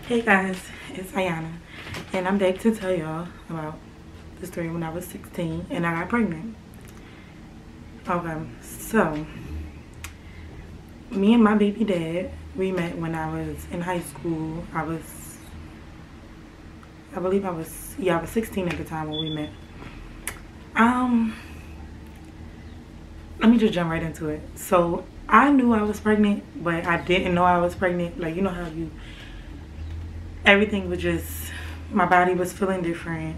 Hey guys, it's Ayana, and I'm back to tell y'all about the story when I was 16 and I got pregnant. Okay, so me and my baby dad, we met when I was in high school. I believe I was 16 at the time when we met. Let me just jump right into it. So I knew I was pregnant, but I didn't know I was pregnant. Like, you know how everything was just, my body was feeling different.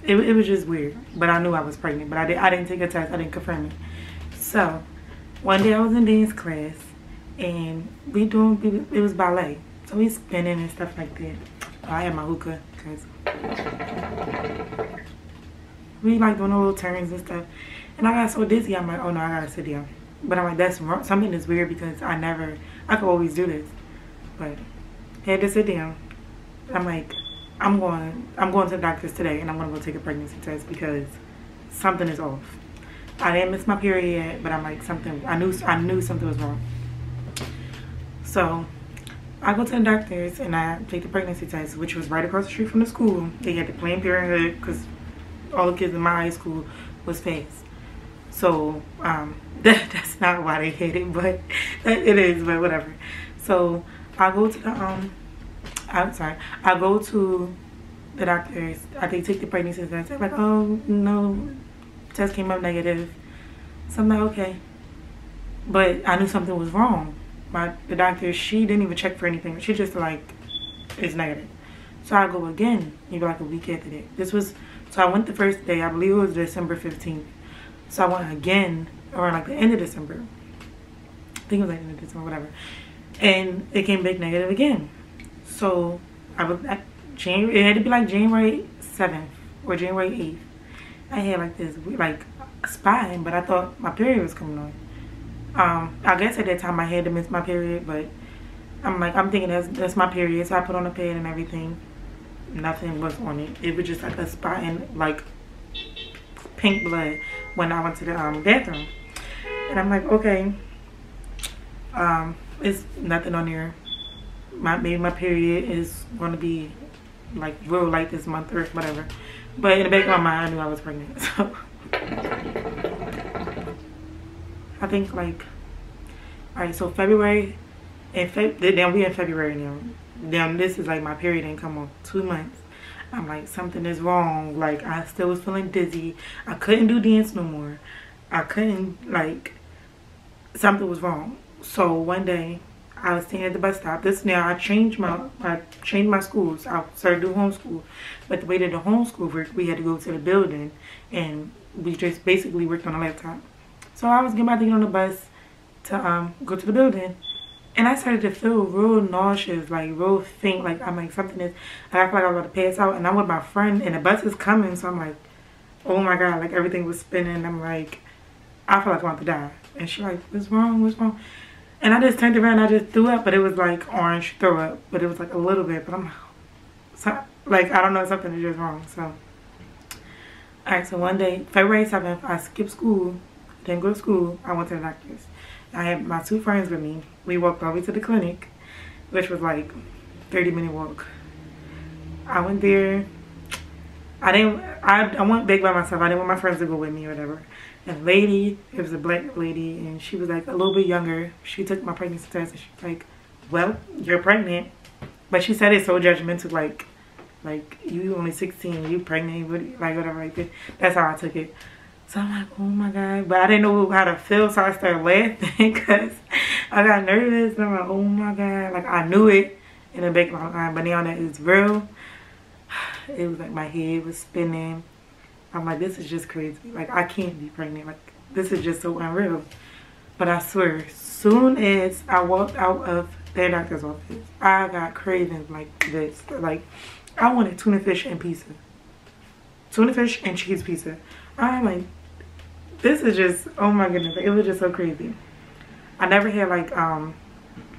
It was just weird, but I knew I was pregnant, but I didn't take a test. I didn't confirm it. So one day I was in dance class and it was ballet, so we spinning and stuff like that. I had my hookah because we like doing the little turns and stuff, and I got so dizzy. I'm like, oh no, I gotta sit down. But I'm like, that's wrong. Something is weird because I could always do this, but I had to sit down. I'm like, I'm going to the doctor's today, and I'm gonna go take a pregnancy test because something is off. I didn't miss my period yet, but I'm like, I knew something was wrong. So I go to the doctor's and I take the pregnancy test, which was right across the street from the school. They had the Planned Parenthood because all the kids in my high school was fast. So that's not why they hate it, but it is, but whatever. So I go to the I go to the doctors. They take the pregnancy test. They're like, oh no, test came up negative. So I'm like, okay. But I knew something was wrong. The doctor, she didn't even check for anything. She just like, it's negative. So I go again, maybe like a week after that. So I went the first day, I believe it was December 15th. So I went again around like the end of December. I think it was like the end of December, whatever. And it came back negative again. So it had to be like January 7th or January 8th. I had like this like spine, but I thought my period was coming on. I guess at that time I had to miss my period, but I'm thinking that's my period. So I put on a pad and everything. Nothing was on it. It was just like a spine, like pink blood when I went to the bathroom. And I'm like, okay, it's nothing on there. Maybe my period is going to be like real light this month or whatever. But in the back of my mind, I knew I was pregnant. So I think like, alright, so February, then we in February now. Then this is like my period didn't come on 2 months. I'm like, something is wrong. Like, I still was feeling dizzy. I couldn't do dance no more. I couldn't, like, something was wrong. So one day I was standing at the bus stop. I changed my schools. I started doing homeschool. But the way that the homeschool worked, we had to go to the building and we just basically worked on a laptop. So I was about to get on the bus to go to the building. And I started to feel real nauseous, like real faint, like I'm like something is, I feel like I'm about to pass out. And I'm with my friend and the bus is coming, so I'm like, oh my God, like everything was spinning. I'm like, I feel like I'm about to die. And she's like, what's wrong, what's wrong? And I just turned around and I just threw up, but it was like orange throw up, but it was like a little bit, but I'm like, so, like I don't know, something is just wrong. So, alright, so one day, February 7th, I skipped school, didn't go to school, I went to the doctor's. I had my 2 friends with me. We walked all the way to the clinic, which was like 30-minute walk. I went there. I went big by myself. I didn't want my friends to go with me or whatever. And the lady, it was a black lady, and she was like a little bit younger. She took my pregnancy test, and she was like, well, you're pregnant. But she said it so judgmental, like you only 16, you pregnant, like whatever like that. That's how I took it. So I'm like, oh my God. But I didn't know how to feel, so I started laughing because I got nervous. And I'm like, oh my God. Like, I knew it in the back of my mind, but now that it's real, it was like my head was spinning. I'm like, this is just crazy. Like, I can't be pregnant. Like, this is just so unreal. But I swear, soon as I walked out of their doctor's office, I got cravings like this. Like, I wanted tuna fish and pizza. Tuna fish and cheese pizza. I'm like, this is just, oh my goodness, it was just so crazy. I never had like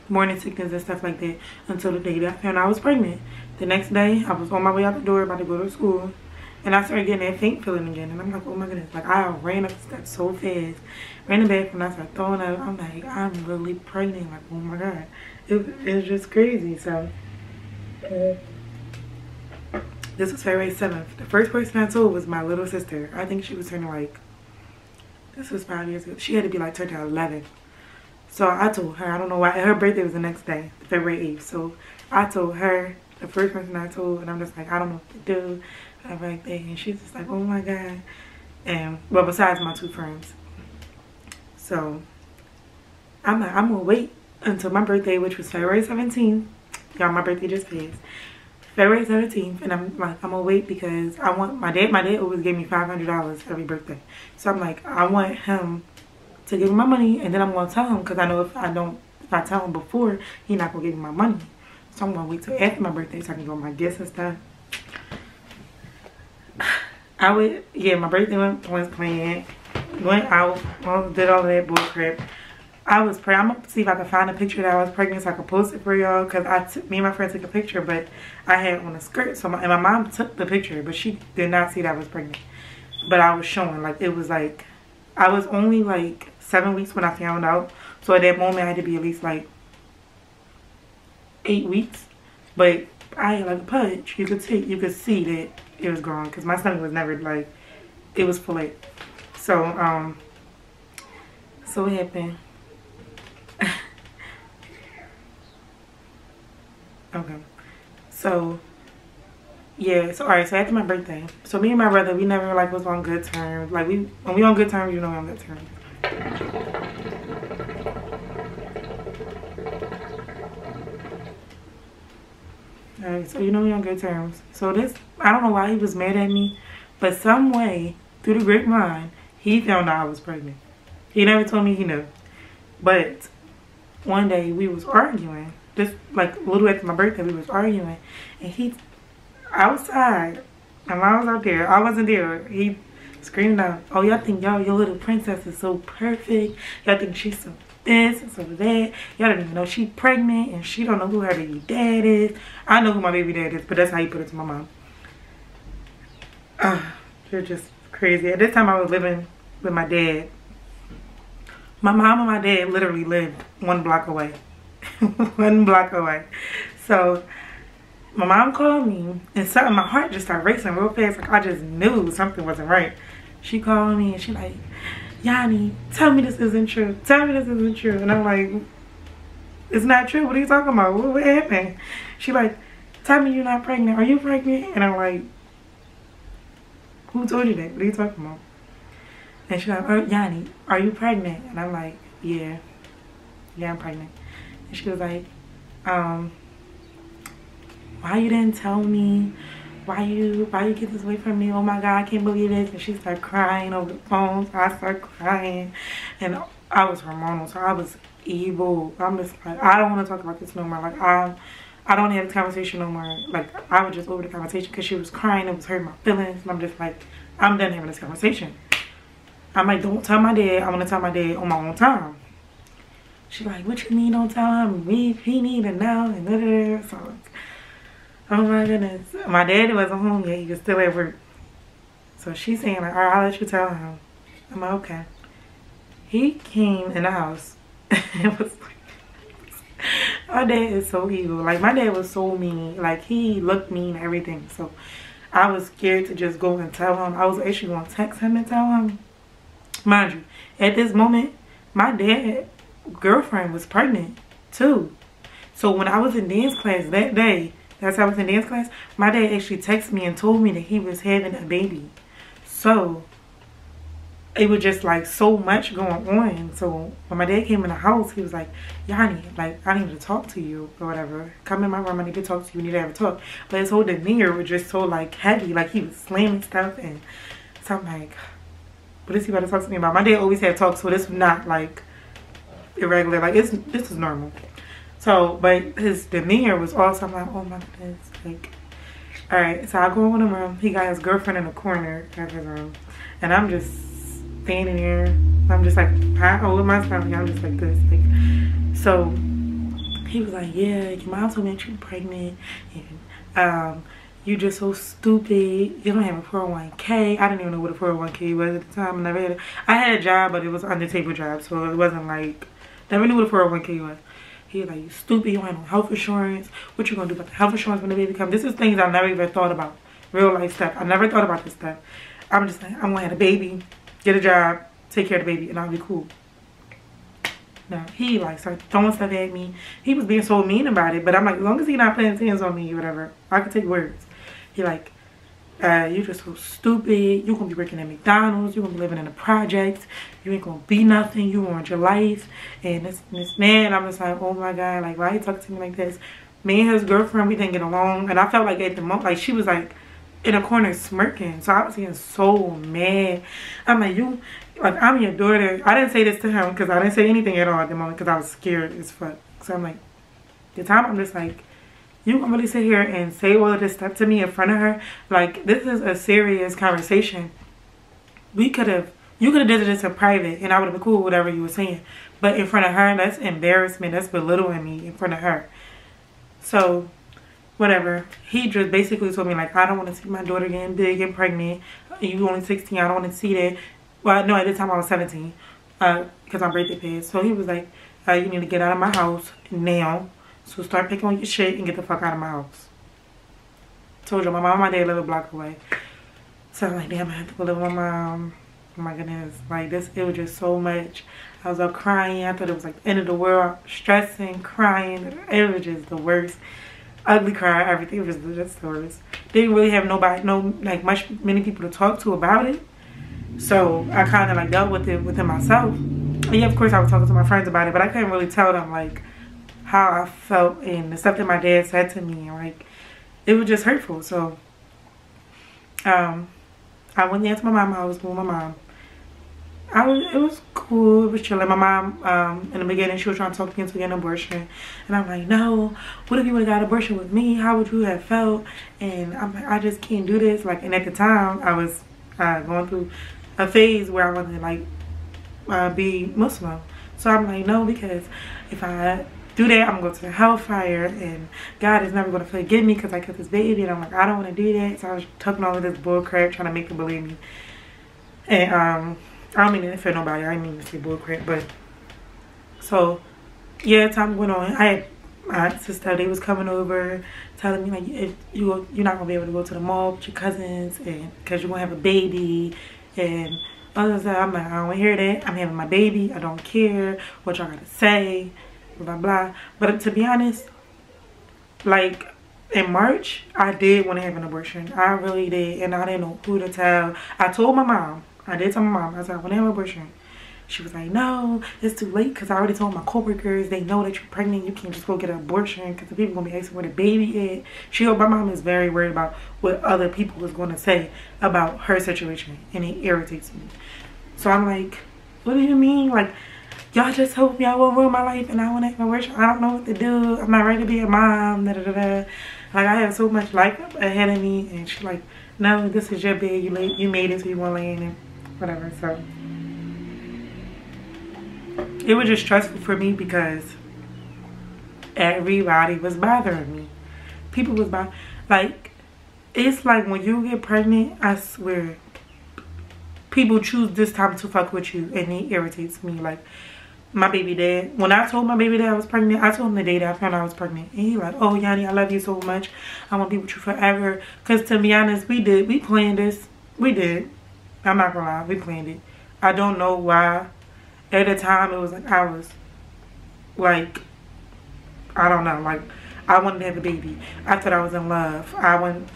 morning sickness and stuff like that until the day that I found out I was pregnant. The next day, I was on my way out the door about to go to school, and I started getting that faint feeling again. And I'm like, oh my goodness, like I ran up the steps so fast, ran in the bathroom, and I started throwing up. I'm like, I'm really pregnant, like oh my God. It's just crazy. So this was February 7th. The first person I told was my little sister. I think she was turning like, this was 5 years ago. She had to be like turning 11. So I told her, I don't know why, her birthday was the next day, February 8th. So I told her, the first person I told, and I'm just like, I don't know what to do. Her birthday, and she's just like, oh my God. And, well, besides my 2 friends. So I'm like, I'm gonna wait until my birthday, which was February 17th. Y'all, my birthday just passed. February 17th, and I'm like, I'm gonna wait because I want my dad always gave me $500 every birthday. So I'm like, I want him to give me my money, and then I'm gonna tell him, because I know if I tell him before, he's not gonna give me my money. So I'm gonna wait till after my birthday so I can go with my gifts and stuff. My birthday was planned. Went out, did all of that bull crap. I was pregnant. I'm gonna see if I can find a picture that I was pregnant so I can post it for y'all. Cause me and my friend took a picture, but I had on a skirt. So my mom took the picture, but she did not see that I was pregnant. But I was showing, like, it was like, I was only like 7 weeks when I found out. So at that moment I had to be at least like 8 weeks. But I had like a pudge. You could see that it was growing, because my stomach was never like, it was full. So so what happened? Okay, so yeah, so alright, so after my birthday, so me and my brother, we never like was on good terms. Like when we on good terms, you know, we on good terms. Alright, so you know we on good terms. So this, I don't know why he was mad at me, but some way through the grapevine, he found out I was pregnant. He never told me he knew, but one day we was arguing. Just like a little after my birthday, we was arguing, and he outside, and I was out there, I wasn't there. He screamed out, "Oh, y'all think your little princess is so perfect? Y'all think she's so this and so that? Y'all don't even know she's pregnant, and she don't know who her baby dad is." I know who my baby dad is, but that's how he put it to my mom. You're just crazy. At this time, I was living with my dad. My mom and my dad literally lived 1 block away. 1 block away. So my mom called me, and something, my heart just started racing real fast. Like I just knew something wasn't right. She called me and she like, "Yanni, tell me this isn't true. Tell me this isn't true." And I'm like, "It's not true. What are you talking about? What happened?" She like, "Tell me you're not pregnant. Are you pregnant?" And I'm like, "Who told you that? What are you talking about?" And she's like, "Oh, Yanni, are you pregnant?" And I'm like, yeah, I'm pregnant." And she was like, "Why you didn't tell me? Why you get this away from me? Oh my God, I can't believe this." And she started crying over the phone. So I started crying, and I was hormonal, so I was evil. I'm just like, I don't want to talk about this no more. Like I don't have this conversation no more. Like I was just over the conversation because she was crying. It was hurting my feelings, and I'm just like, I'm done having this conversation. I'm like, "Don't tell my dad. I want to tell my dad on my own time." She like, "What you mean don't tell him? He need to know." And da, da, da. So, oh my goodness. My dad wasn't home yet. He was still at work. So she's saying like, "All right, I'll let you tell him." I'm like, "Okay." He came in the house. It was like, my dad is so evil. Like my dad was so mean. Like he looked mean and everything. So I was scared to just go and tell him. I was actually going to text him and tell him. Mind you, at this moment, my dad's girlfriend was pregnant too. So when I was in dance class that day, that's how I was in dance class, my dad actually texted me and told me that he was having a baby. So it was just like so much going on. So when my dad came in the house, he was like, "Yanni, like I need to talk to you or whatever. Come in my room, I need to talk to you. We need to have a talk." But his whole demeanor was just so like heavy, like he was slamming stuff, and so I'm like, what is he about to talk to me about? My dad always had talks, so this was not like irregular. Like this is normal. So, but his demeanor was also, I'm like, oh my goodness. Like, all right. So I go in the room. He got his girlfriend in the corner of his room, and I'm just standing there. I'm just like, with my stomach. I'm just like this. Like, so he was like, "Yeah, your mom told me that you're pregnant, and you just so stupid. You don't have a 401k. I didn't even know what a 401k was at the time. I never had it. I had a job, but it was under table job, so it wasn't like, never knew what a 401k was. He like, you stupid, you don't have no health insurance. What you gonna do about the health insurance when the baby comes? This is things I never even thought about. Real life stuff. I never thought about this stuff. I'm just like, I'm gonna have a baby, get a job, take care of the baby, and I'll be cool. No, he like started throwing stuff at me. He was being so mean about it, but I'm like, as long as he not putting his hands on me or whatever, I can take words. He like, you just so stupid. You gonna be working at McDonald's. You gonna be living in the projects. You ain't gonna be nothing. You want your life. And this man, I'm just like, oh my God, like, why you talking to me like this? Me and his girlfriend, we didn't get along. And I felt like at the moment, like, she was like in a corner smirking. So I was getting so mad. I'm like, like, I'm your daughter. I didn't say this to him because I didn't say anything at all at the moment because I was scared as fuck. So I'm like, the time I'm just like, you can really sit here and say all of this stuff to me in front of her? Like, this is a serious conversation. You could have did this in private and I would have been cool with whatever you were saying. But in front of her, that's embarrassment. That's belittling me in front of her. So, whatever. He just basically told me, like, I don't want to see my daughter getting big and pregnant. You only 16. I don't want to see that. Well, no, at the time I was 17. Because my birthday passed. So he was like, you need to get out of my house now. So start picking on your shit and get the fuck out of my house. Told you, my mom and my dad live a block away. So I'm like, damn, I have to go live with my mom. Oh my goodness. Like, this, it was just so much. I was up crying. I thought it was like the end of the world. Stressing, crying. It was just the worst. Ugly cry, everything. It was just the worst. Didn't really have many people to talk to about it. So I kind of like dealt with it within myself. And yeah, of course I was talking to my friends about it, but I couldn't really tell them like how I felt and the stuff that my dad said to me. Like, it was just hurtful. So I went there to my mom's house with my mom. It was cool. It was chilling. My mom, in the beginning, she was trying to talk me into getting an abortion. And I'm like, no, what if you would have got an abortion with me? How would you have felt? And I'm like, I just can't do this. Like, and at the time, I was going through a phase where I wanted to, like, be Muslim. So I'm like, no, because if I do that, I'm going to the hellfire. And God is never going to forgive me because I killed this baby. And I'm like, I don't want to do that. So I was talking all of this bull crap, trying to make them believe me. And, I don't mean to offend nobody. I didn't mean to say bullcrap, but so yeah, time went on. I had my sister. They was coming over, telling me like, if you're not gonna be able to go to the mall with your cousins, and because you're gonna have a baby, and other than that, I'm like, I don't want to hear that. I'm having my baby. I don't care what y'all gotta say, blah blah. But to be honest, like in March, I did want to have an abortion. I really did, and I didn't know who to tell. I told my mom. I did tell my mom. I said, I want to have an abortion. She was like, no, it's too late because I already told my coworkers. They know that you're pregnant. You can't just go get an abortion because the people going to be asking where the baby is. My mom is very worried about what other people was going to say about her situation. And it irritates me. So I'm like, what do you mean? Like, y'all just hope y'all won't ruin my life and I want to have an abortion. I don't know what to do. I'm not ready to be a mom. Da, da, da, da. Like, I have so much life ahead of me. And she's like, no, this is your bed. You made it so you want to lay in it. Whatever. So it was just stressful for me because everybody was bothering me. People was like, it's like when you get pregnant, I swear, people choose this time to fuck with you, and it irritates me. Like my baby dad, when I told my baby dad I was pregnant, I told him the day that I found out I was pregnant, and he like, oh Yanni, I love you so much, I want to be with you forever. Because to be honest, we planned this. We did. I'm not gonna lie, we planned it. I don't know why. At the time, it was like I was like, I don't know, like I wanted to have a baby. I thought I was in love. I went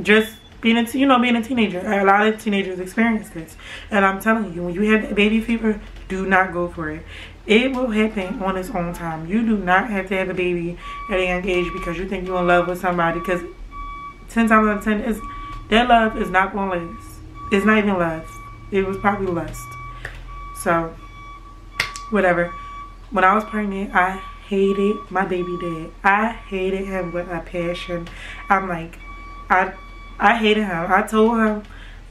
just being a teenager. A lot of teenagers experience this, and I'm telling you, when you have baby fever, do not go for it. It will happen on its own time. You do not have to have a baby at a young age because you think you're in love with somebody. Because 10 times out of 10, that love is not gonna last. It's not even lust. It was probably lust. So, whatever. When I was pregnant, I hated my baby dad. I hated him with a passion. I'm like, I hated him. I told him,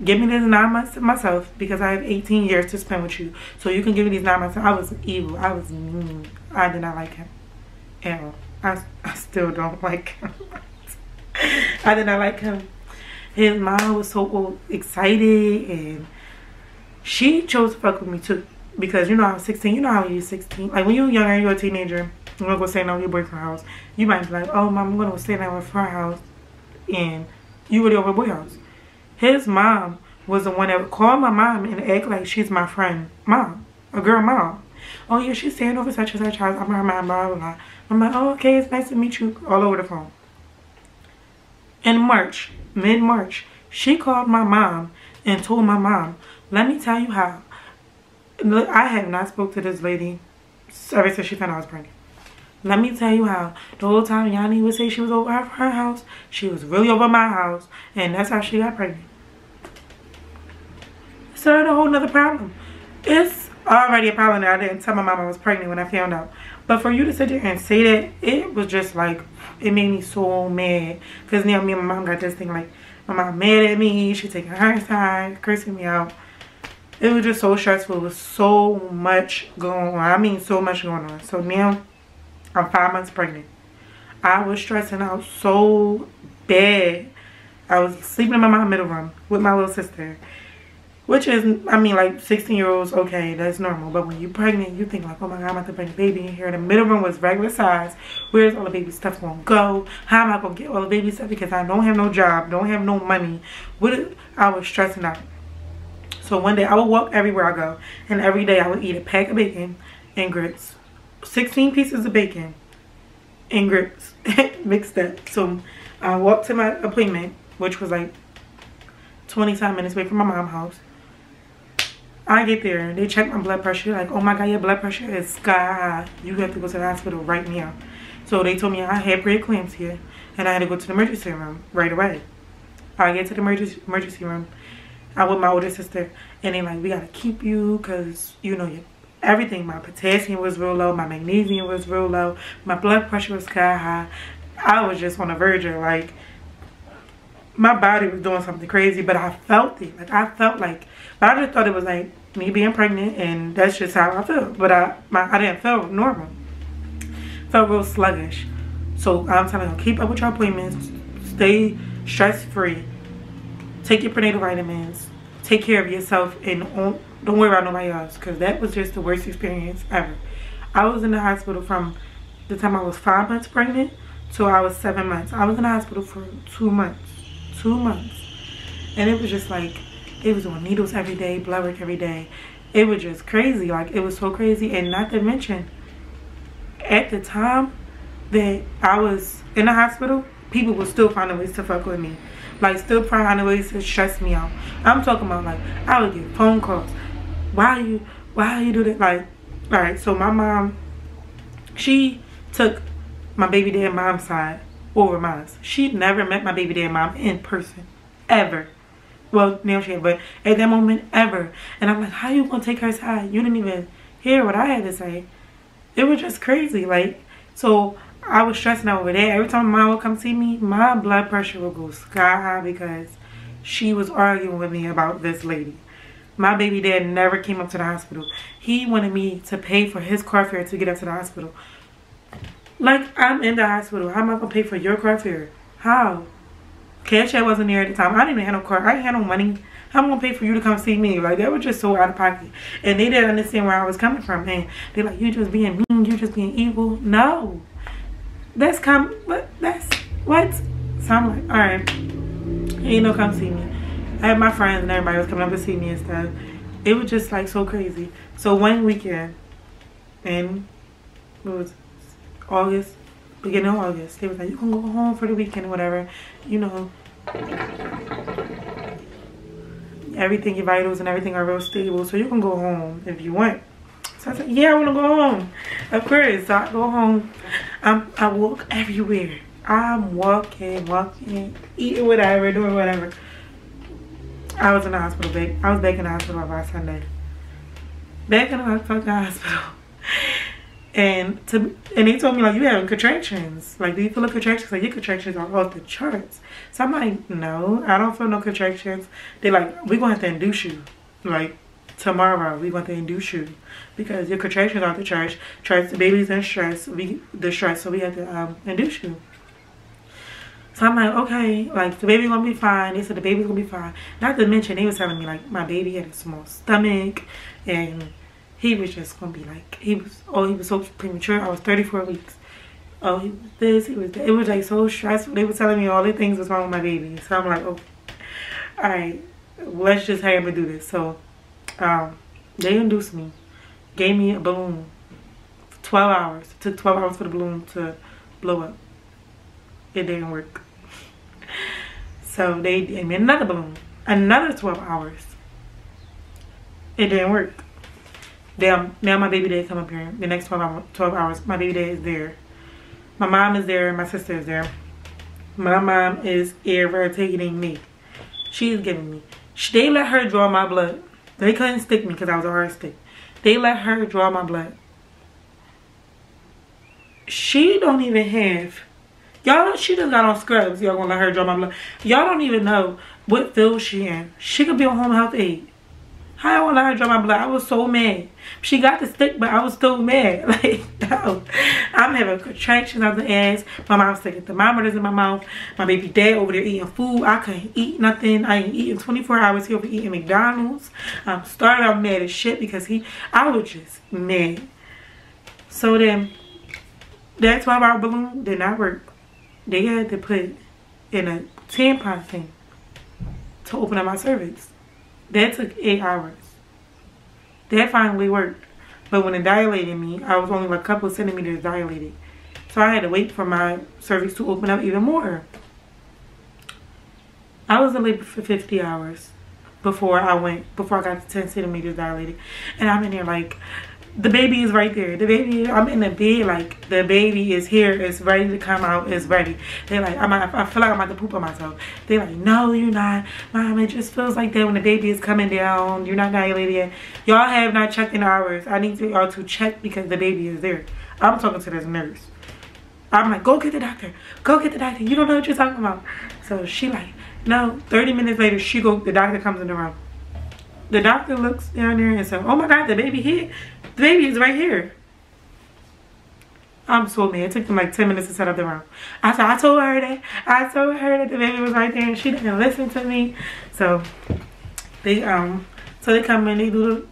give me this 9 months to myself because I have 18 years to spend with you. So you can give me these 9 months. I was evil. I was mean. I did not like him at all. I still don't like him. I did not like him. His mom was so excited, and she chose to fuck with me too. Because you know I was 16. You know how you're 16. Like when you're younger, you're a teenager. I'm gonna go stay down at your boyfriend's house. You might be like, oh, mom, I'm gonna go stay down at her house, and you really over at boy's house. His mom was the one that would call my mom and act like she's my friend mom, a girl mom. Oh yeah, she's staying over such and such house. I'm her mom, blah blah blah. I'm like, oh okay, it's nice to meet you, all over the phone. In March, mid-March, she called my mom and told my mom, let me tell you how. Look, I have not spoke to this lady ever since she found out I was pregnant. Let me tell you how. The whole time Yanni would say she was over her house, she was really over my house, and that's how she got pregnant. So that's a whole nother problem. It's already a problem that I didn't tell my mom I was pregnant when I found out. But for you to sit there and say that, it was just like, it made me so mad. Because now me and my mom got this thing like, my mom mad at me, she taking her side, cursing me out. It was just so stressful. It was so much going on. I mean, so much going on. So now, I'm 5 months pregnant. I was stressing out so bad. I was sleeping in my mom's middle room with my little sister. Which is, I mean, like 16-year-olds, okay, that's normal. But when you're pregnant, you think like, oh my God, I'm about to bring a baby in here. The middle room was regular size. Where's all the baby stuff going to go? How am I going to get all the baby stuff? Because I don't have no job, don't have no money. I was stressing out. So one day, I would walk everywhere I go. And every day, I would eat a pack of bacon and grits. 16 pieces of bacon and grits mixed up. So I walked to my appointment, which was like 25 minutes away from my mom's house. I get there, they check my blood pressure, like, oh my God, your blood pressure is sky high. You have to go to the hospital right now. So they told me I had preeclampsia and I had to go to the emergency room right away. I get to the emergency room. I with my older sister, and they like, we gotta keep you because, you know, everything. My potassium was real low, my magnesium was real low, my blood pressure was sky high. I was just on the verge of like, my body was doing something crazy, but I felt it. Like, I felt like, but I just thought it was like me being pregnant, and that's just how I felt. But I didn't feel normal. Felt real sluggish. So I'm telling you, keep up with your appointments, stay stress-free, take your prenatal vitamins, take care of yourself, and don't worry about nobody else, because that was just the worst experience ever. I was in the hospital from the time I was 5 months pregnant till I was 7 months. I was in the hospital for 2 months. 2 months. And it was just like, it was doing needles every day, blood work every day. It was just crazy. Like, it was so crazy. And not to mention, at the time that I was in the hospital, people were still finding ways to fuck with me. Like, still finding ways to stress me out. I'm talking about, like, I would get phone calls. Why you do that? Like, alright, so my mom, she took my baby dad mom's side over mine. She'd never met my baby dad mom in person. Ever. Well, now she had, but at that moment, ever. And I'm like, how you gonna take her side? You didn't even hear what I had to say. It was just crazy. Like, so I was stressing out over that. Every time my mom would come see me, my blood pressure would go sky high because she was arguing with me about this lady. My baby dad never came up to the hospital. He wanted me to pay for his car fare to get up to the hospital. Like, I'm in the hospital. How am I gonna pay for your car fare? How? Cash App wasn't there at the time. I didn't even have no car. I didn't have no money. How am I gonna pay for you to come see me? Like, that was just so out of pocket. And they didn't understand where I was coming from. And they're like, you just being mean, you just being evil. No. That's what? So I'm like, alright. Ain't no come see me. I had my friends and everybody was coming up to see me and stuff. It was just like so crazy. So one weekend, and it was August, beginning of August, they was like, you can go home for the weekend or whatever, you know, everything, your vitals and everything are real stable, so you can go home if you want. So I said, yeah, I want to go home, of course. So I go home. I walk everywhere. I'm walking, eating whatever, doing whatever. I was in the hospital I was back in the hospital by Sunday. Back in the fucking hospital. And they told me, like, you having contractions. Like, do you feel the contractions? Like, your contractions are off the charts. So I'm like, no, I don't feel no contractions. They're like, we're going to have to induce you. Like, tomorrow, we're going to induce you. Because your contractions are off the charts. The baby's in stress. So we have to induce you. So I'm like, okay, like, the baby's going to be fine. They said the baby's going to be fine. Not to mention, they was telling me, like, my baby had a small stomach. And he was just gonna be like, he was so premature. I was 34 weeks. Oh, he was this, he was that. It was like so stressful. They were telling me all the things was wrong with my baby. So I'm like, oh, all right, let's just have him do this. So they induced me, gave me a balloon, 12 hours. It took 12 hours for the balloon to blow up. It didn't work. So they gave me another balloon, another 12 hours. It didn't work. Now my baby dad come up here. The next 12 hours, my baby dad is there. My mom is there and my sister is there. My mom is irritating me. She is giving me. They let her draw my blood. They couldn't stick me because I was a hard stick. They let her draw my blood. She don't even have. Y'all, she just got on scrubs. Y'all gonna let her draw my blood. Y'all don't even know what field she in. She could be on home health aid. How I want to let her draw my blood? I was so mad. She got the stick, but I was still mad. Like, no. I'm having contractions out the ass. My mom's sticking thermometers in my mouth. My baby dad over there eating food. I couldn't eat nothing. I ain't eating 24 hours. He over eating McDonald's. I'm starting out mad as shit because I was just mad. So then, that 12-hour balloon did not work. They had to put in a tampon thing to open up my cervix. That took 8 hours. That finally worked. But when it dilated me, I was only like a couple of centimeters dilated. So I had to wait for my cervix to open up even more. I was in labor for 50 hours before I got to 10 centimeters dilated. And I'm in there like, the baby is right there. The baby, I'm in the bed like, the baby is here. It's ready to come out. It's ready. They're like, I feel like I'm about to poop on myself. They're like, no, you're not. Mom, it just feels like that when the baby is coming down. You're not dilated yet. Y'all have not checked in hours. I need y'all to check because the baby is there. I'm talking to this nurse. I'm like, go get the doctor. Go get the doctor. You don't know what you're talking about. So she like, no. 30 minutes later, the doctor comes in the room. The doctor looks down there and says, oh my God, the baby here. The baby is right here. I'm so mad. It took them like 10 minutes to set up the room. I told her that the baby was right there and she didn't listen to me. So they come in, they do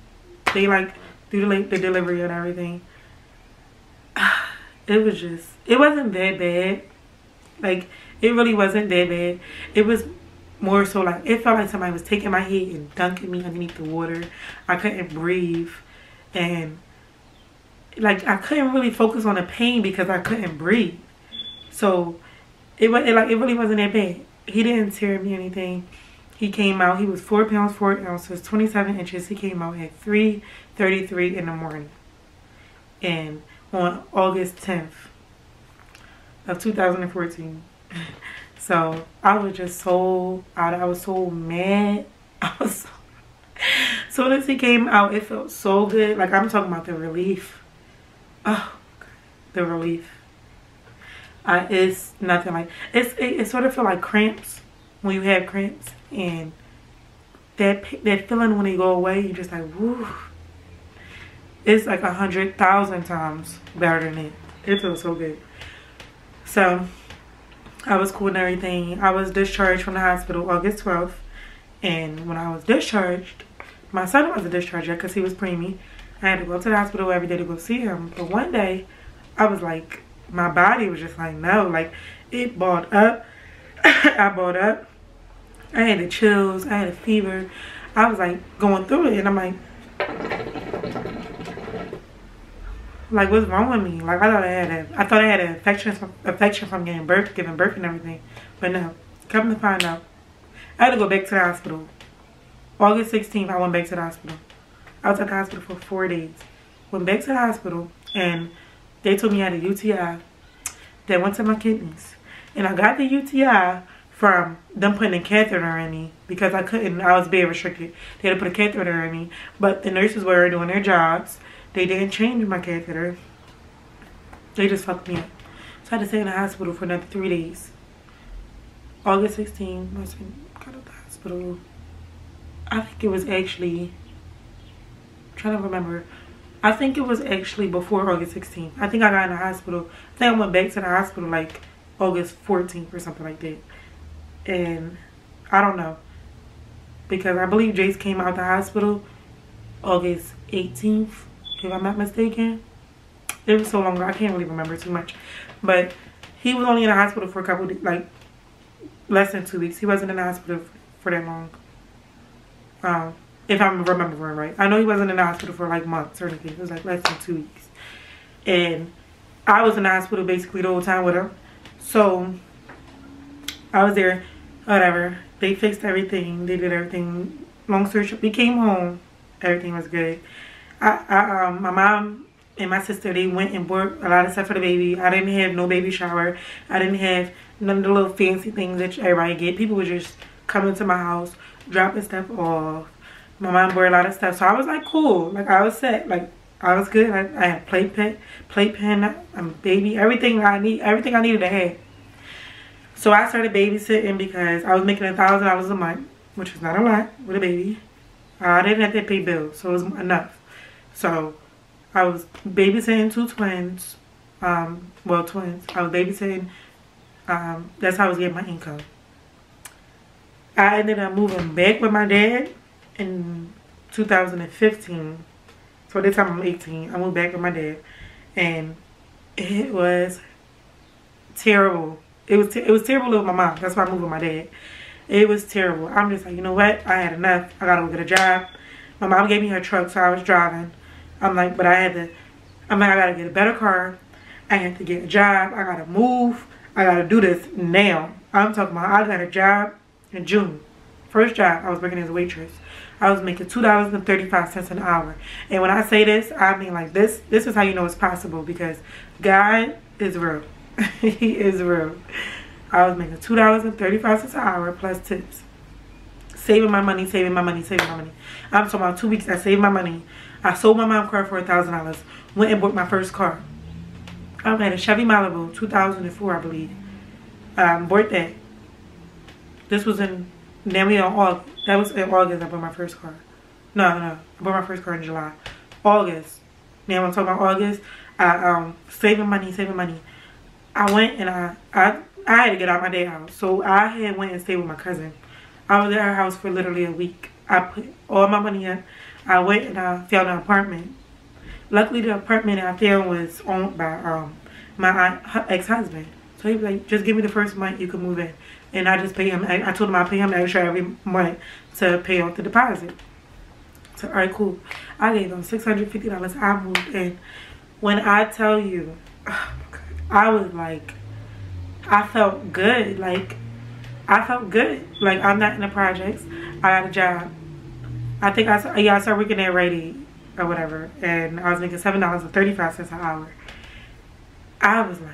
the delivery and everything. It wasn't that bad. Like, it really wasn't that bad. It was more so like, it felt like somebody was taking my head and dunking me underneath the water. I couldn't breathe. And like, I couldn't really focus on the pain because I couldn't breathe. So it really wasn't that bad. He didn't tear me anything. He came out. He was 4 pounds 4 ounces, 27 inches. He came out at 3:33 in the morning. And on August 10th of 2014. So I was just so I was so mad. Soon as he came out, it felt so good. Like, I'm talking about the relief. Oh, God. The relief. It's nothing like it sort of feel like cramps when you have cramps, and that feeling when they go away, you're just like, woo. It's like 100,000 times better than it. It feels so good. So I was cool and everything. I was discharged from the hospital August 12th, and when I was discharged, my son wasn't discharged yet because he was preemie. I had to go to the hospital every day to go see him. But one day, I was like, my body was just like, no. Like, it balled up. I balled up. I had the chills. I had a fever. I was like going through it. And I'm like, what's wrong with me? Like, I thought I had an infection from giving birth and everything. But no. Come to find out, I had to go back to the hospital. August 16th, I went back to the hospital. I was at the hospital for 4 days. Went back to the hospital, and they told me I had a UTI that went to my kidneys. And I got the UTI from them putting a catheter in me because I was bed restricted. They had to put a catheter in me, but the nurses were doing their jobs. They didn't change my catheter. They just fucked me up. So I had to stay in the hospital for another 3 days. August 16th, I got out of the hospital. I think it was actually, I'm trying to remember. I think it was actually before August 16th. I think I got in the hospital. I think I went back to the hospital like August 14th or something like that. And I don't know. Because I believe Jace came out the hospital August 18th if I'm not mistaken. It was so long ago, I can't really remember too much. But he was only in the hospital for a couple of, like, less than 2 weeks. He wasn't in the hospital for that long. If I'm remembering right. I know he wasn't in the hospital for like months or anything. It was like less than 2 weeks. And I was in the hospital basically the whole time with him. So I was there, whatever. They fixed everything. They did everything. Long story short, we came home. Everything was good. My mom and my sister, they went and bought a lot of stuff for the baby. I didn't have no baby shower. I didn't have none of the little fancy things that everybody get. People would just come into my house, dropping stuff off. My mom bought a lot of stuff. So I was like, cool. Like, I was set. Like, I was good. I had playpen, baby, everything I needed to have. So I started babysitting because I was making $1,000 a month, which is not a lot with a baby. I didn't have to pay bills, so it was enough. So I was babysitting 2 twins. Well, twins. I was babysitting. That's how I was getting my income. I ended up moving back with my dad in 2015. So this time I'm 18. I moved back with my dad, and it was terrible. It was terrible with my mom. That's why I moved with my dad. It was terrible. I'm just like, you know what? I had enough. I gotta go get a job. My mom gave me her truck, so I was driving. I'm like, but I gotta get a better car. I have to get a job. I gotta move. I gotta do this now. I'm talking about I got a job in June. First job, I was working as a waitress. I was making $2.35 an hour. And when I say this, I mean like this is how you know it's possible, because God is real. He is real. I was making $2.35 an hour plus tips. Saving my money, saving my money, saving my money. I'm talking about 2 weeks I saved my money. I sold my mom's car for $1,000. Went and bought my first car. I had a Chevy Malibu, 2004 I believe. Bought that. This was in, then we on August. That was in August I bought my first car. No. I bought my first car in July. August. Now I'm talking about August. Saving money. I went and I had to get out of my dad's house. So I had went and stayed with my cousin. I was at her house for literally a week. I put all my money in. I went and I found an apartment. Luckily the apartment I found was owned by my ex-husband. So he was like, just give me the first month, you can move in. And I just pay him. I told him I pay him extra every month to pay off the deposit. So, alright, cool. I gave him $650. I moved in. When I tell you, oh my God, I was like, I felt good. Like, I felt good. Like, I'm not in the projects. I got a job. I think I started working at Rite Aid or whatever. And I was making $7.35 an hour. I was like,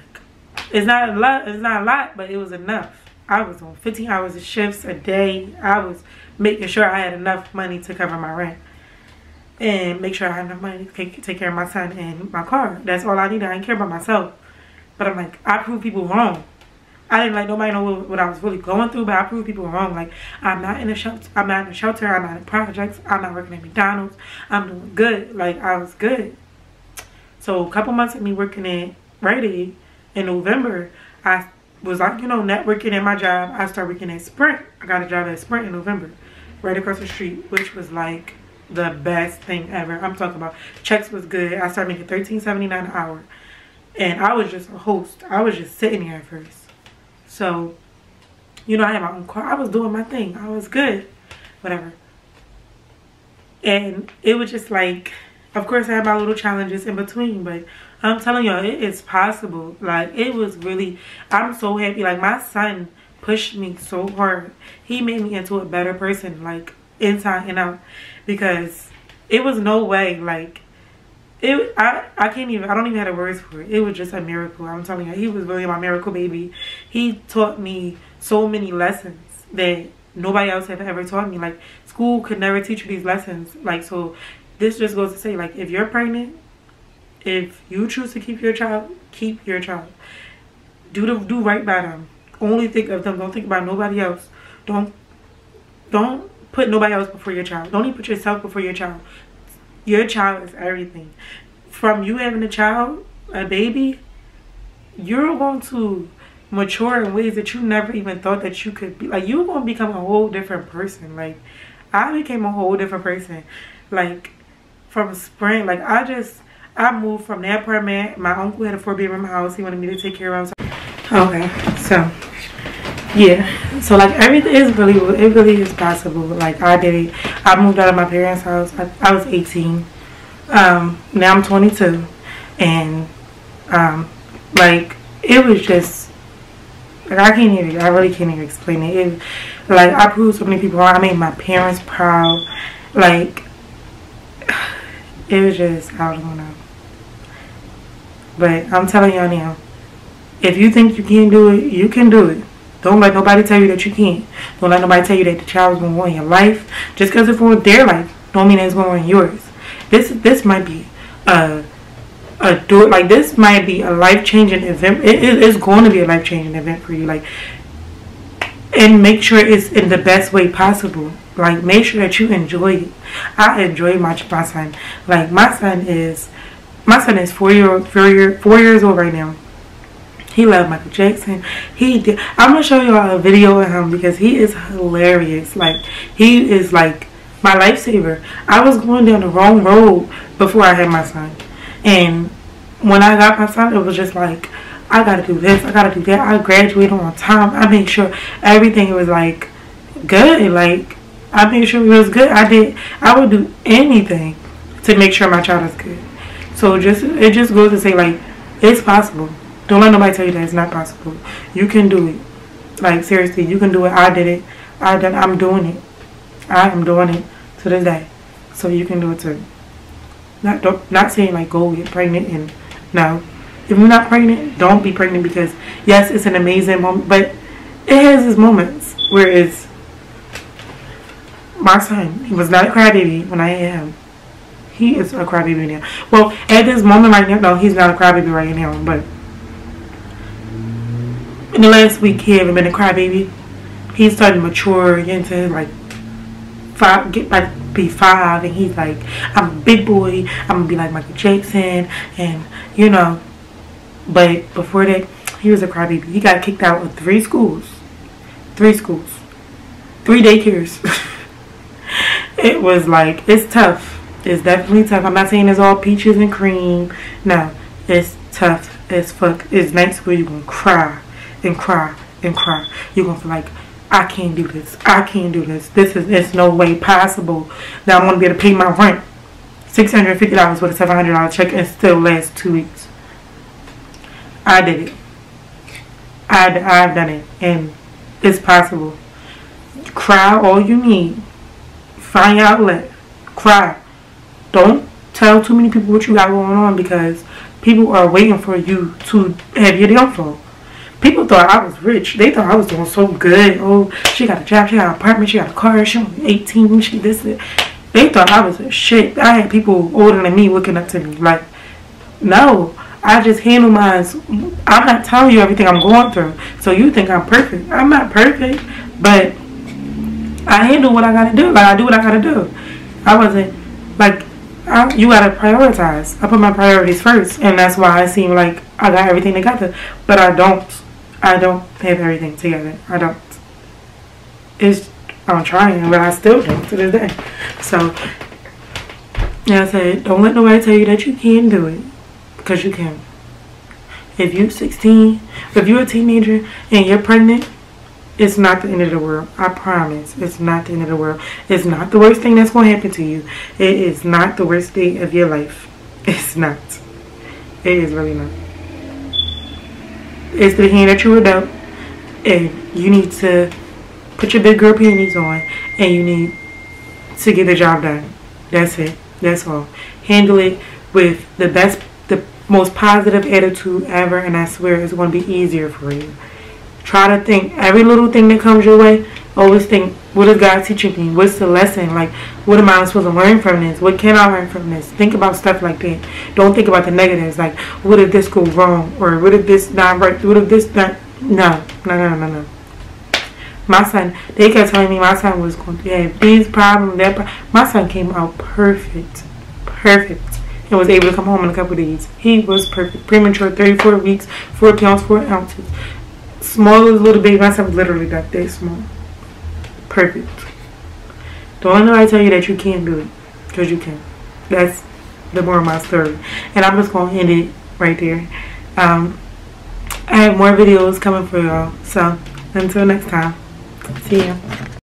it's not a lot, but it was enough. I was on 15 hours of shifts a day. I was making sure I had enough money to cover my rent. And make sure I had enough money to take care of my son and my car. That's all I needed. I didn't care about myself. But I'm like, I proved people wrong. I didn't like nobody know what I was really going through, but I proved people wrong. Like, I'm not in a shelter. I'm not in projects. I'm not working at McDonald's. I'm doing good. Like, I was good. So a couple months of me working at Rite Aid, in November, I was like, you know, networking at my job. I started working at Sprint. I got a job at Sprint in November, right across the street, which was like the best thing ever. I'm talking about checks was good. I started making $13.79 an hour, and I was just a host. I was just sitting here at first. So, you know, I had my own car. I was doing my thing. I was good, whatever. And it was just like, of course, I had my little challenges in between, but I'm telling y'all, it is possible. Like, it was really, I'm so happy. Like, my son pushed me so hard. He made me into a better person, like, inside and out. Because it was no way, like, I don't even have the words for it. It was just a miracle. I'm telling you, he was really my miracle baby. He taught me so many lessons that nobody else had ever taught me. Like, school could never teach you these lessons. Like, so this just goes to say, like, if you're pregnant, if you choose to keep your child, keep your child. Do right by them. Only think of them. Don't think about nobody else. Don't put nobody else before your child. Don't even put yourself before your child. Your child is everything. From you having a child, a baby, you're going to mature in ways that you never even thought that you could be. Like, you're going to become a whole different person. Like, I became a whole different person. Like, from spring. Like, I moved from that apartment. My uncle had a 4-bedroom house. He wanted me to take care of him. Okay, so yeah, so like everything is really, it really is possible. Like, I did it. I moved out of my parents' house. I was 18. Now I'm 22, and like, it was just like, I really can't even explain it. Like, I proved so many people wrong. I made my parents proud. Like, it was just, I don't know. But I'm telling y'all now, if you think you can't do it, you can do it. Don't let nobody tell you that you can't. Don't let nobody tell you that the child is going to ruin your life. Just because it's ruined their life, don't mean that it's going to ruin yours. This might be this might be a life-changing event. It is going to be a life-changing event for you. Like, and make sure it's in the best way possible. Like, make sure that you enjoy it. I enjoy my son. Like, my son is 4 years old right now. He loved Michael Jackson. I'm gonna show you all a video of him because he is hilarious. Like, he is like my lifesaver. I was going down the wrong road before I had my son, and when I got my son, it was just like, I gotta do this, I gotta do that. I graduated on time. I made sure everything was like good. Like, I made sure it was good. I would do anything to make sure my child is good. So it just goes to say, like, it's possible. Don't let nobody tell you that it's not possible. You can do it. Like, seriously, you can do it. I did it. I'm doing it. I am doing it to this day. So you can do it too. Not saying like go get pregnant, and no. If you're not pregnant, don't be pregnant, because yes, it's an amazing moment, but it has its moments where it's my son. He was not a crybaby when I had him. He is a crybaby now. Well, at this moment right now, no, he's not a crybaby right now, but in the last week, he hasn't been a crybaby. He's starting to mature into like be 5, and he's like, I'm a big boy. I'm gonna be like Michael Jackson, and you know. But before that, he was a crybaby. He got kicked out of 3 schools, 3 daycares. It was like, it's tough. It's definitely tough. I'm not saying it's all peaches and cream. No, it's tough as fuck. It's nights where you're gonna cry and cry and cry. You're gonna feel like, I can't do this. I can't do this. It's no way possible that I'm gonna be able to pay my rent. $650 with a $700 check and still last 2 weeks. I did it. I've done it, and it's possible. Cry all you need. Find your outlet. Cry. Don't tell too many people what you got going on, because people are waiting for you to have your downfall. People thought I was rich. They thought I was doing so good. Oh, she got a job, she got an apartment, she got a car, she only 18, she this. They thought I was a shit. I had people older than me looking up to me. Like, no, I just handle mine. I'm not telling you everything I'm going through, so you think I'm perfect. I'm not perfect, but I handle what I gotta do. Like, I do what I gotta do. I wasn't like, you gotta prioritize. I put my priorities first, and that's why I seem like I got everything together, but I don't have everything together. I don't. I'm trying, but I still don't to this day. So, yeah, I said, don't let nobody tell you that you can't do it, because you can. If you're 16, if you're a teenager and you're pregnant, it's not the end of the world. I promise. It's not the end of the world. It's not the worst thing that's going to happen to you. It is not the worst day of your life. It's not. It is really not. It's the hand that you were dealt, and you need to put your big girl panties on, and you need to get the job done. That's it. That's all. Handle it with the most positive attitude ever, and I swear it's going to be easier for you. Try to think every little thing that comes your way. Always think, what is God teaching me? What's the lesson? Like, what am I supposed to learn from this? What can I learn from this? Think about stuff like that. Don't think about the negatives. Like, what if this goes wrong? Or what if this not right? What if this not? No. My son, they kept telling me my son was going to have these problems, that problem. My son came out perfect. And was able to come home in a couple of days. He was perfect. Premature, 34 weeks, 4 pounds, 4 ounces. Small as a little baby. My son was literally that small. Perfect. Don't let nobody tell you that you can't do it, because you can. that's the moral of my story. And I'm just going to end it right there. I have more videos coming for y'all. So, until next time. See ya.